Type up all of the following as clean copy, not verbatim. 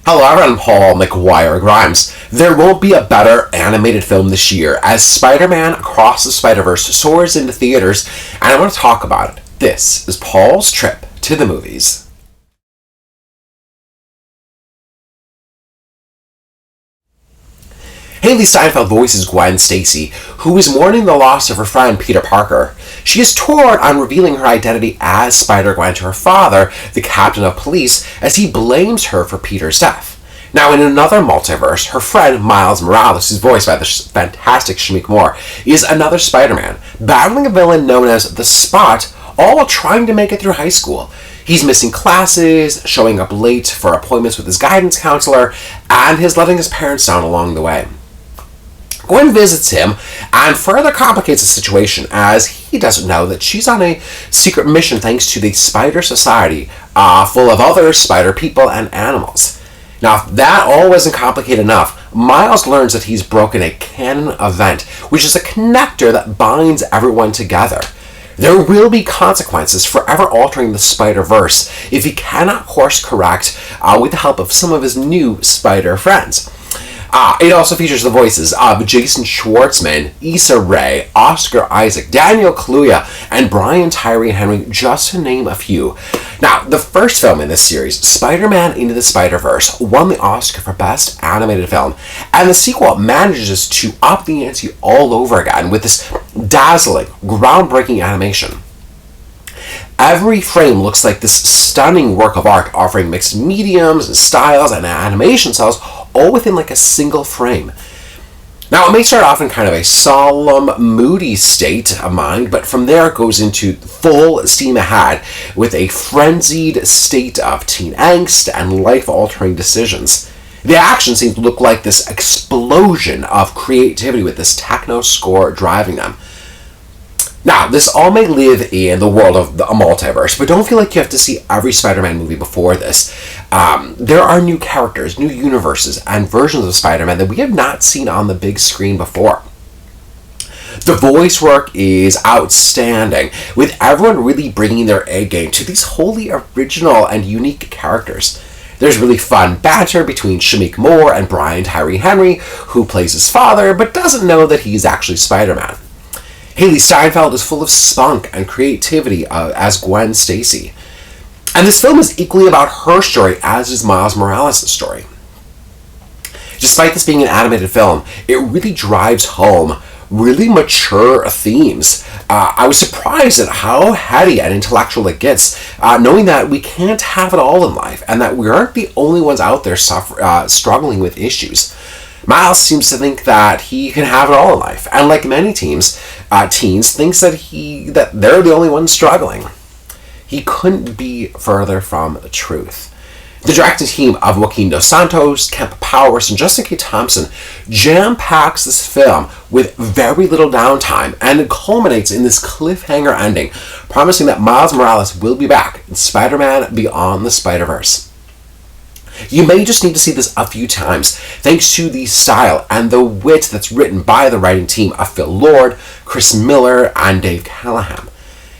Hello, I'm Paul McGuire Grimes. There won't be a better animated film this year as Spider-Man Across the Spider-Verse soars into theaters, and I want to talk about it. This is Paul's trip to the movies. Hailee Steinfeld voices Gwen Stacy, who is mourning the loss of her friend Peter Parker. She is torn on revealing her identity as Spider-Gwen to her father, the captain of police, as he blames her for Peter's death. Now, in another multiverse, her friend Miles Morales, who's voiced by the fantastic Shameik, is another Spider-Man, battling a villain known as the Spot, all while trying to make it through high school. He's missing classes, showing up late for appointments with his guidance counselor, and he's letting his parents down along the way. Gwen visits him and further complicates the situation as he doesn't know that she's on a secret mission thanks to the Spider Society, full of other spider people and animals. Now, if that all wasn't complicated enough, Miles learns that he's broken a canon event, which is a connector that binds everyone together. There will be consequences forever altering the Spider-Verse if he cannot course correct with the help of some of his new spider friends. It also features the voices of Jason Schwartzman, Issa Rae, Oscar Isaac, Daniel Kaluuya, and Brian Tyree Henry, just to name a few. Now, the first film in this series, Spider-Man Into the Spider-Verse, won the Oscar for Best Animated Film, and the sequel manages to up the ante all over again with this dazzling, groundbreaking animation. Every frame looks like this stunning work of art, offering mixed mediums and styles and animation styles, all within like a single frame. Now, it may start off in kind of a solemn, moody state of mind, but from there it goes into full steam ahead with a frenzied state of teen angst and life-altering decisions. The action scenes look like this explosion of creativity with this techno score driving them. Now, this all may live in the world of a multiverse, but don't feel like you have to see every Spider-Man movie before this. There are new characters, new universes, and versions of Spider-Man that we have not seen on the big screen before. The voice work is outstanding, with everyone really bringing their A game to these wholly original and unique characters. There's really fun banter between Shameik and Brian Tyree Henry, who plays his father, but doesn't know that he's actually Spider-Man. Hailee Steinfeld is full of spunk and creativity as Gwen Stacy. And this film is equally about her story as is Miles Morales' story. Despite this being an animated film, it really drives home really mature themes. I was surprised at how heady and intellectual it gets, knowing that we can't have it all in life and that we aren't the only ones out there struggling with issues. Miles seems to think that he can have it all in life, and like many teens thinks that they're the only ones struggling. He couldn't be further from the truth. The directing team of Joaquin Dos Santos, Kemp Powers, and Justin K. Thompson jam-packs this film with very little downtime, and it culminates in this cliffhanger ending, promising that Miles Morales will be back in Spider-Man Beyond the Spider-Verse. You may just need to see this a few times, thanks to the style and the wit that's written by the writing team of Phil Lord, Chris Miller, and Dave Callahan.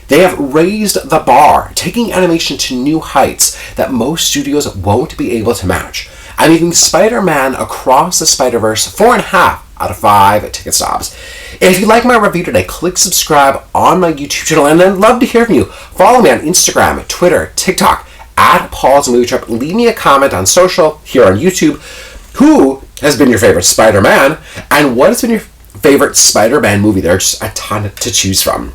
They have raised the bar, taking animation to new heights that most studios won't be able to match, and giving Spider-Man Across the Spider-Verse 4.5 out of 5 ticket stubs. If you like my review today, click subscribe on my YouTube channel, and I'd love to hear from you. Follow me on Instagram, Twitter, TikTok, at Paul's Movie Trip. Leave me a comment on social, here on YouTube. Who has been your favorite Spider-Man? And what has been your favorite Spider-Man movie? There's a ton to choose from.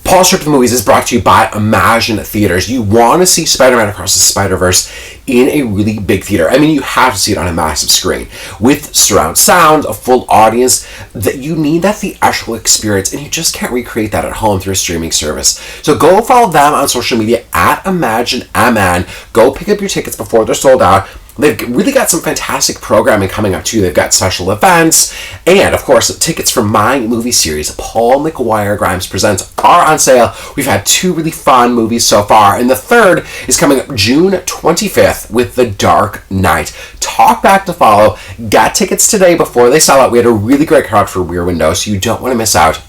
Paul's Trip to the Movies is brought to you by Imagine Theaters. You want to see Spider-Man Across the Spider-Verse in a really big theater. I mean, you have to see it on a massive screen with surround sound, a full audience. That you need that theatrical experience, and you just can't recreate that at home through a streaming service. So go follow them on social media at ImagineMN. Go pick up your tickets before they're sold out. They've really got some fantastic programming coming up too. They've got special events, and of course, tickets for my movie series, Paul McGuire Grimes Presents, are on sale. We've had 2 really fun movies so far, and the third is coming up June 25th with The Dark Knight. Talk back to follow. Get tickets today before they sell out. We had a really great crowd for Rear Window, so you don't want to miss out.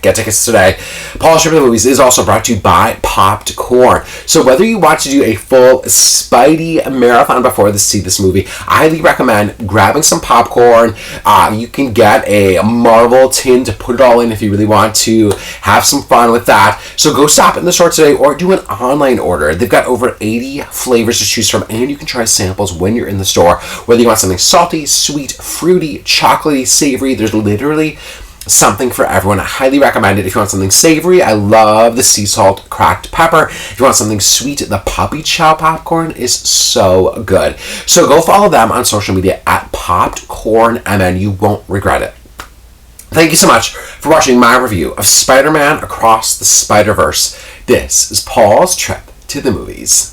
Get tickets today. Paul's Trip to the Movies is also brought to you by Popped Corn. So whether you want to do a full Spidey marathon before to see this movie, I highly recommend grabbing some popcorn. You can get a Marvel tin to put it all in if you really want to have some fun with that. So go stop in the store today or do an online order. They've got over 80 flavors to choose from, and you can try samples when you're in the store. Whether you want something salty, sweet, fruity, chocolatey, savory, there's literally something for everyone. I highly recommend it. If you want something savory, I love the sea salt cracked pepper. If you want something sweet, the puppy chow popcorn is so good. So go follow them on social media at Popped Corn MN. You won't regret it. Thank you so much for watching my review of Spider-Man Across the Spider-Verse. This is Paul's Trip to the Movies.